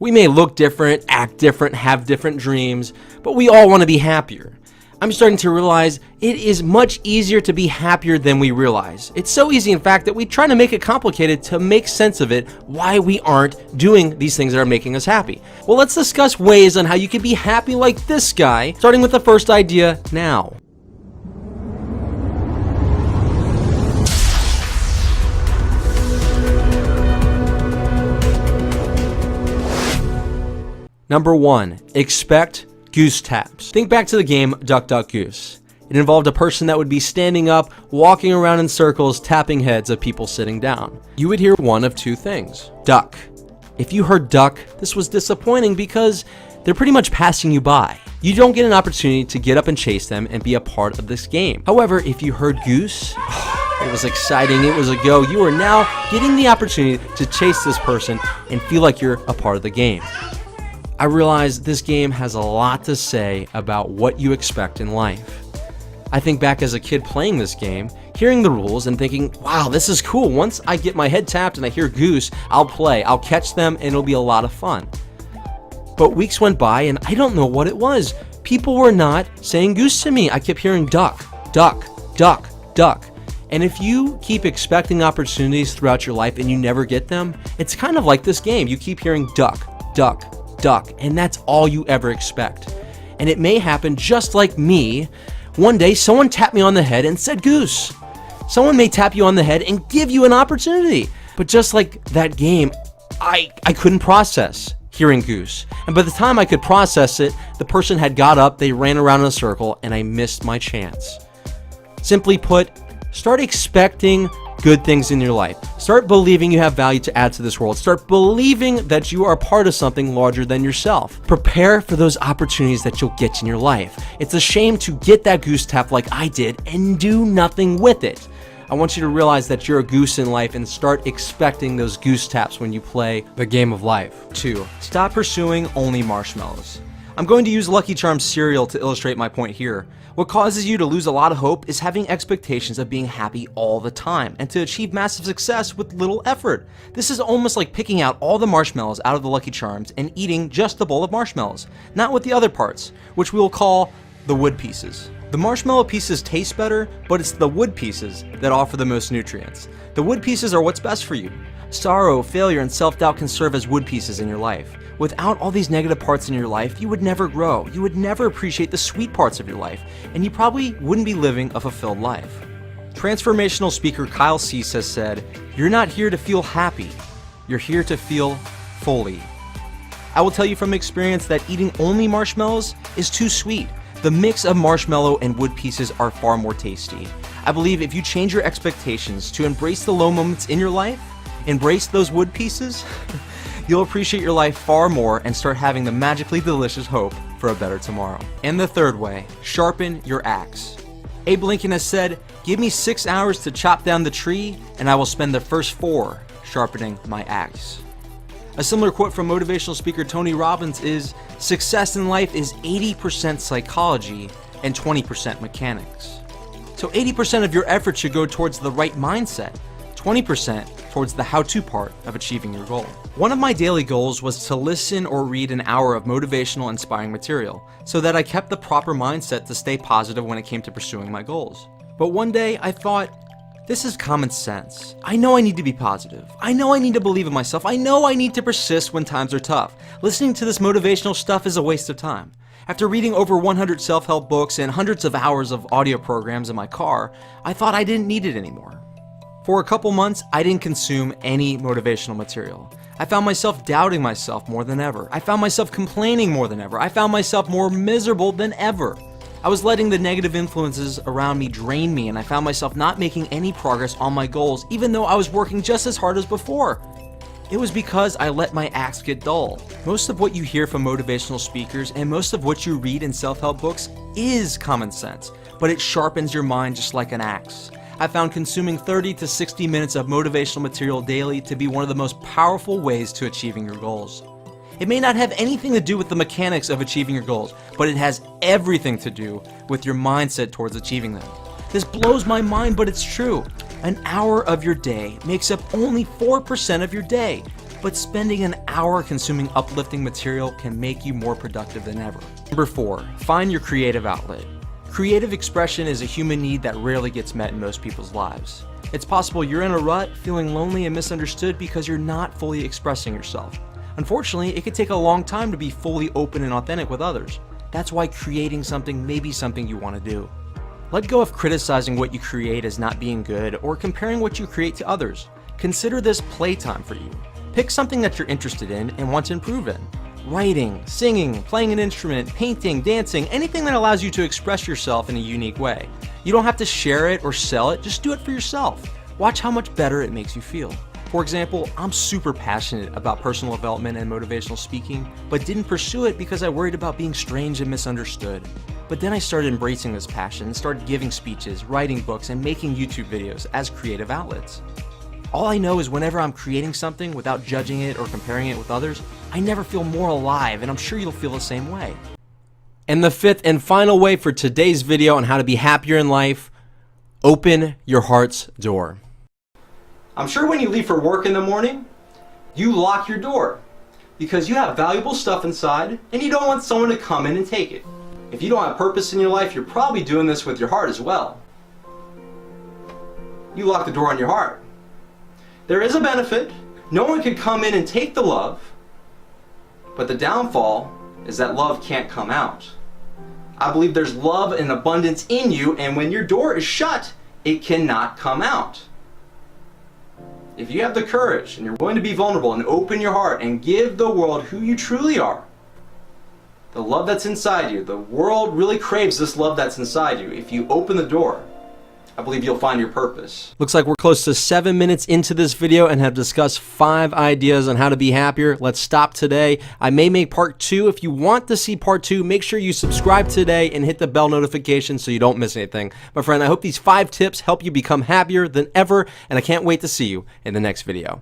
We may look different, act different, have different dreams, but we all want to be happier. I'm starting to realize it is much easier to be happier than we realize. It's so easy, in fact, that we try to make it complicated to make sense of it, why we aren't doing these things that are making us happy. Well, let's discuss ways on how you can be happy like this guy, starting with the first idea now. Number 1, expect Goose Taps. Think back to the game Duck, Duck, Goose. It involved a person that would be standing up, walking around in circles, tapping heads of people sitting down. You would hear one of two things. Duck. If you heard duck, this was disappointing because they're pretty much passing you by. You don't get an opportunity to get up and chase them and be a part of this game. However, if you heard goose, it was exciting, it was a go. You are now getting the opportunity to chase this person and feel like you're a part of the game. I realize this game has a lot to say about what you expect in life. I think back as a kid playing this game, hearing the rules and thinking, wow, this is cool. Once I get my head tapped and I hear goose, I'll play, I'll catch them, and it'll be a lot of fun. But weeks went by and I don't know what it was. People were not saying goose to me. I kept hearing duck, duck, duck, duck. And if you keep expecting opportunities throughout your life and you never get them, it's kind of like this game. You keep hearing duck, duck, duck, and that's all you ever expect. And it may happen just like me. One day someone tapped me on the head and said goose. Someone may tap you on the head and give you an opportunity. But just like that game, I couldn't process hearing goose. And by the time I could process it, the person had got up, they ran around in a circle, and I missed my chance. Simply put, start expecting good things in your life. Start believing you have value to add to this world. Start believing that you are part of something larger than yourself. Prepare for those opportunities that you'll get in your life. It's a shame to get that goose tap like I did and do nothing with it. I want you to realize that you're a goose in life and start expecting those goose taps when you play the game of life. 2, stop pursuing only marshmallows. I'm going to use Lucky Charms cereal to illustrate my point here. What causes you to lose a lot of hope is having expectations of being happy all the time and to achieve massive success with little effort. This is almost like picking out all the marshmallows out of the Lucky Charms and eating just the bowl of marshmallows, not with the other parts, which we will call the wood pieces. The marshmallow pieces taste better, but it's the wood pieces that offer the most nutrients. The wood pieces are what's best for you. Sorrow, failure, and self-doubt can serve as wood pieces in your life. Without all these negative parts in your life, you would never grow. You would never appreciate the sweet parts of your life, and you probably wouldn't be living a fulfilled life. Transformational speaker Kyle Cease has said, "You're not here to feel happy. You're here to feel fully." I will tell you from experience that eating only marshmallows is too sweet. The mix of marshmallow and wood pieces are far more tasty. I believe if you change your expectations to embrace the low moments in your life, embrace those wood pieces, you'll appreciate your life far more and start having the magically delicious hope for a better tomorrow. And the third way, sharpen your axe. Abe Lincoln has said, "Give me 6 hours to chop down the tree, and I will spend the first 4 sharpening my axe." A similar quote from motivational speaker Tony Robbins is, "Success in life is 80% psychology and 20% mechanics." So 80% of your effort should go towards the right mindset, 20% towards the how-to part of achieving your goal. One of my daily goals was to listen or read an hour of motivational, inspiring material so that I kept the proper mindset to stay positive when it came to pursuing my goals. But one day I thought, this is common sense. I know I need to be positive. I know I need to believe in myself. I know I need to persist when times are tough. Listening to this motivational stuff is a waste of time. After reading over 100 self-help books and hundreds of hours of audio programs in my car, I thought I didn't need it anymore. For a couple months, I didn't consume any motivational material. I found myself doubting myself more than ever. I found myself complaining more than ever. I found myself more miserable than ever. I was letting the negative influences around me drain me, and I found myself not making any progress on my goals, even though I was working just as hard as before. It was because I let my axe get dull. Most of what you hear from motivational speakers and most of what you read in self-help books is common sense, but it sharpens your mind just like an axe. I found consuming 30 to 60 minutes of motivational material daily to be one of the most powerful ways to achieving your goals. It may not have anything to do with the mechanics of achieving your goals, but it has everything to do with your mindset towards achieving them. This blows my mind, but it's true. An hour of your day makes up only 4% of your day. but spending an hour consuming uplifting material can make you more productive than ever. Number 4, find your creative outlet. Creative expression is a human need that rarely gets met in most people's lives. It's possible you're in a rut, feeling lonely and misunderstood because you're not fully expressing yourself. Unfortunately, it could take a long time to be fully open and authentic with others. That's why creating something may be something you want to do. Let go of criticizing what you create as not being good or comparing what you create to others. Consider this playtime for you. Pick something that you're interested in and want to improve in. Writing, singing, playing an instrument, painting, dancing, anything that allows you to express yourself in a unique way. You don't have to share it or sell it, just do it for yourself. Watch how much better it makes you feel. For example, I'm super passionate about personal development and motivational speaking, but didn't pursue it because I worried about being strange and misunderstood. But then I started embracing this passion and started giving speeches, writing books, and making YouTube videos as creative outlets. All I know is whenever I'm creating something without judging it or comparing it with others, I never feel more alive, and I'm sure you'll feel the same way. And the 5th and final way for today's video on how to be happier in life, open your heart's door. I'm sure when you leave for work in the morning, you lock your door because you have valuable stuff inside and you don't want someone to come in and take it. If you don't have purpose in your life, you're probably doing this with your heart as well. You lock the door on your heart. There is a benefit. No one can come in and take the love, but the downfall is that love can't come out. I believe there's love and abundance in you, and when your door is shut, it cannot come out. If you have the courage and you're willing to be vulnerable and open your heart and give the world who you truly are, the love that's inside you, the world really craves this love that's inside you. If you open the door, I believe you'll find your purpose. Looks like we're close to 7 minutes into this video and have discussed 5 ideas on how to be happier. Let's stop today. I may make part 2. If you want to see part 2, make sure you subscribe today and hit the bell notification so you don't miss anything. My friend, I hope these 5 tips help you become happier than ever, and I can't wait to see you in the next video.